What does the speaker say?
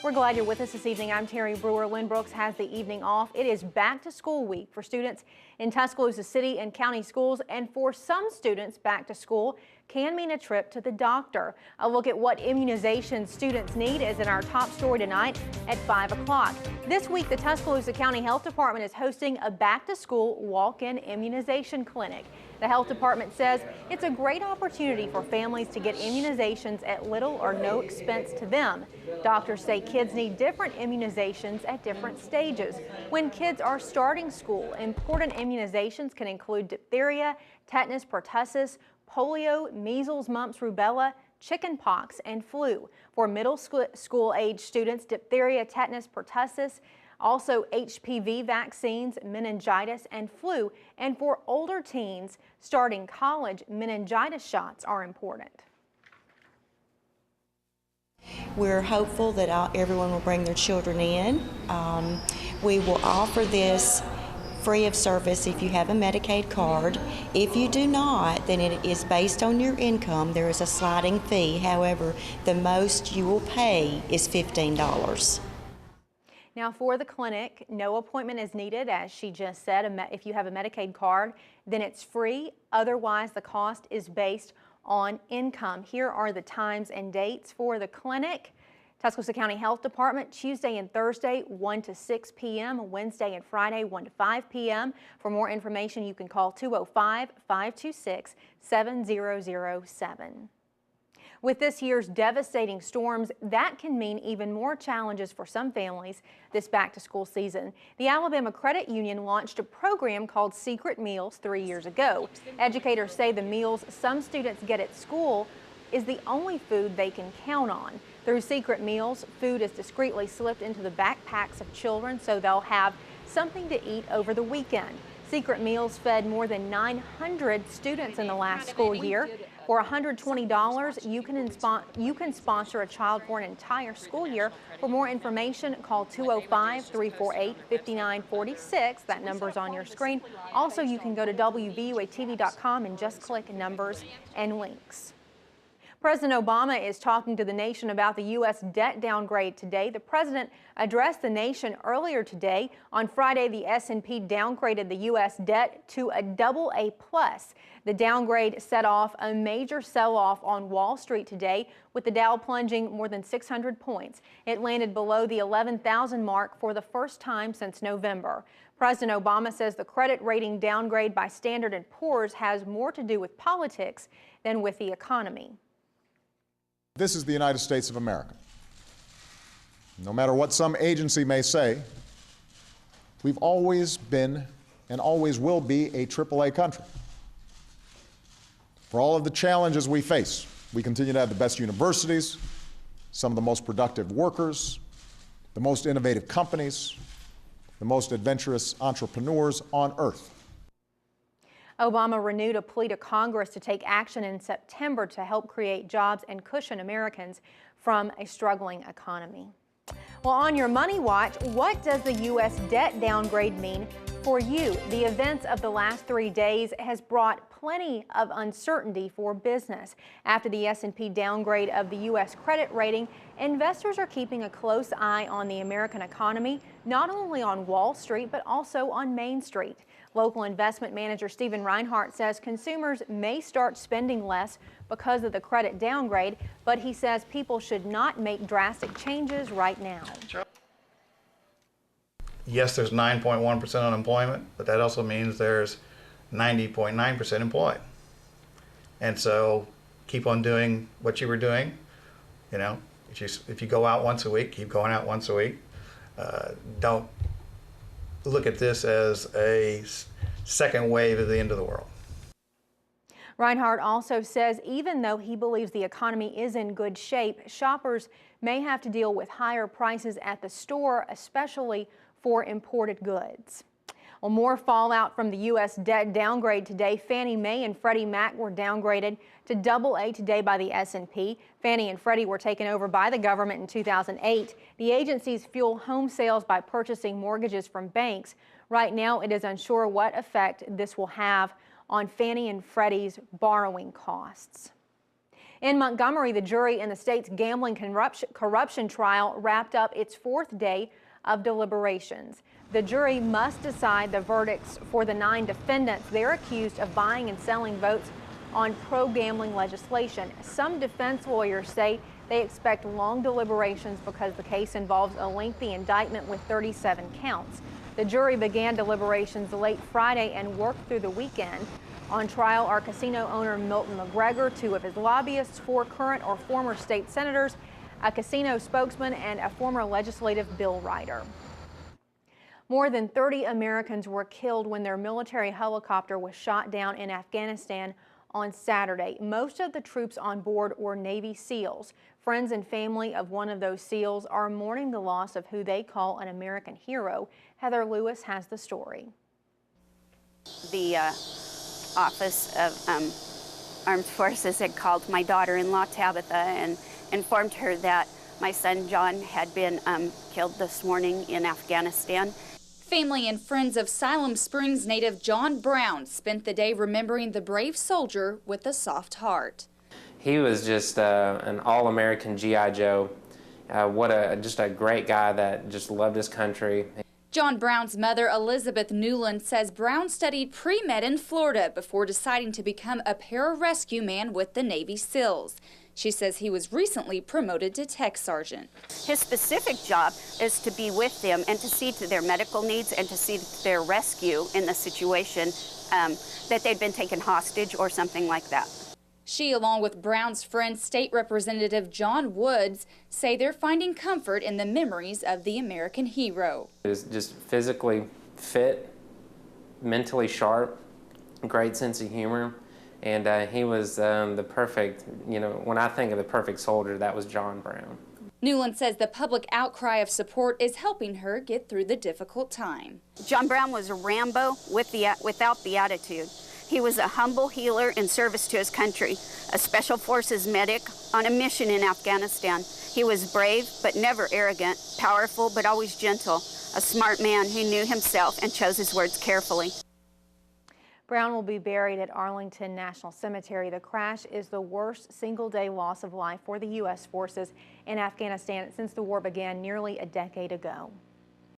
We're glad you're with us this evening. I'm Terry Brewer. Lynn Brooks has the evening off. It is back to school week for students in Tuscaloosa City and county schools, and for some students, back to school can mean a trip to the doctor. A look at what immunizations students need is in our top story tonight at 5 o'clock. This week, the Tuscaloosa County Health Department is hosting a back-to-school walk-in immunization clinic. The health department says it's a great opportunity for families to get immunizations at little or no expense to them. Doctors say kids need different immunizations at different stages. When kids are starting school, important immunizations can include diphtheria, tetanus, pertussis, polio, measles, mumps, rubella, chickenpox, and flu. For middle school age students, diphtheria, tetanus, pertussis, also HPV vaccines, meningitis, and flu. And for older teens starting college, meningitis shots are important. We're hopeful that everyone will bring their children in. We will offer this free of service if you have a Medicaid card. If you do not, then it is based on your income. There is a sliding fee. However, the most you will pay is $15. Now for the clinic, no appointment is needed, as she just said. If you have a Medicaid card, then it's free. Otherwise, the cost is based on income. Here are the times and dates for the clinic. Tuscaloosa County Health Department, Tuesday and Thursday, 1 to 6 p.m., Wednesday and Friday, 1 to 5 p.m. For more information, you can call 205-526-7007. With this year's devastating storms, that can mean even more challenges for some families this back-to-school season. The Alabama Credit Union launched a program called Secret Meals 3 years ago. Educators say the meals some students get at school is the only food they can count on. Through Secret Meals, food is discreetly slipped into the backpacks of children so they'll have something to eat over the weekend. Secret Meals fed more than 900 students in the last school year. For $120, you can sponsor a child for an entire school year. For more information, call 205-348-5946. That number's on your screen. Also, you can go to WVUATV.com and just click numbers and links. President Obama is talking to the nation about the U.S. debt downgrade today. The president addressed the nation earlier today. On Friday, the S&P downgraded the U.S. debt to a AA+. The downgrade set off a major sell-off on Wall Street today, with the Dow plunging more than 600 points. It landed below the 11,000 mark for the first time since November. President Obama says the credit rating downgrade by Standard & Poor's has more to do with politics than with the economy. This is the United States of America. No matter what some agency may say, we've always been and always will be a AAA country. For all of the challenges we face, we continue to have the best universities, some of the most productive workers, the most innovative companies, the most adventurous entrepreneurs on earth. Obama renewed a plea to Congress to take action in September to help create jobs and cushion Americans from a struggling economy. Well, on your Money Watch, what does the U.S. debt downgrade mean for you? The events of the last 3 days has brought plenty of uncertainty for business. After the S&P downgrade of the U.S. credit rating, investors are keeping a close eye on the American economy, not only on Wall Street, but also on Main Street. Local investment manager Stephen Reinhardt says consumers may start spending less because of the credit downgrade, but he says people should not make drastic changes right now. Yes, there's 9.1% unemployment, but that also means there's 90.9% employed. And so keep on doing what you were doing. You know, if you go out once a week, keep going out once a week. Don't look at this as a second wave at the end of the world. Reinhardt also says even though he believes the economy is in good shape, shoppers may have to deal with higher prices at the store, especially for imported goods. Well, more fallout from the U.S. debt downgrade today. Fannie Mae and Freddie Mac were downgraded to AA today by the S&P. Fannie and Freddie were taken over by the government in 2008. The agencies fuel home sales by purchasing mortgages from banks. Right now, it is unsure what effect this will have on Fannie and Freddie's borrowing costs. In Montgomery, the jury in the state's gambling corruption trial wrapped up its 4th day of deliberations. The jury must decide the verdicts for the 9 defendants. They're accused of buying and selling votes on pro-gambling legislation. Some defense lawyers say they expect long deliberations because the case involves a lengthy indictment with 37 counts. The jury began deliberations late Friday and worked through the weekend. On trial are casino owner Milton McGregor, 2 of his lobbyists, 4 current or former state senators, a casino spokesman, and a former legislative bill writer. More than 30 Americans were killed when their military helicopter was shot down in Afghanistan on Saturday. Most of the troops on board were Navy SEALs. Friends and family of one of those SEALs are mourning the loss of who they call an American hero. Heather Lewis has the story. The Office of Armed Forces had called my daughter-in-law Tabitha and informed her that my son John had been killed this morning in Afghanistan. Family and friends of Siloam Springs native John Brown spent the day remembering the brave soldier with a soft heart. He was just an all-American G.I. Joe. Just a great guy that just loved his country. John Brown's mother, Elizabeth Newland, says Brown studied pre-med in Florida before deciding to become a pararescue man with the Navy SEALs. She says he was recently promoted to tech sergeant. His specific job is to be with them and to see to their medical needs and to see to their rescue in the situation that they'd been taken hostage or something like that. She, along with Brown's friend, State Representative John Woods, say they're finding comfort in the memories of the American hero. He was just physically fit, mentally sharp, great sense of humor, and he was the perfect, when I think of the perfect soldier, that was John Brown. Newland says the public outcry of support is helping her get through the difficult time. John Brown was a Rambo without the attitude. He was a humble healer in service to his country, a Special Forces medic on a mission in Afghanistan. He was brave but never arrogant, powerful but always gentle, a smart man who knew himself and chose his words carefully. Brown will be buried at Arlington National Cemetery. The crash is the worst single-day loss of life for the U.S. forces in Afghanistan since the war began nearly a decade ago.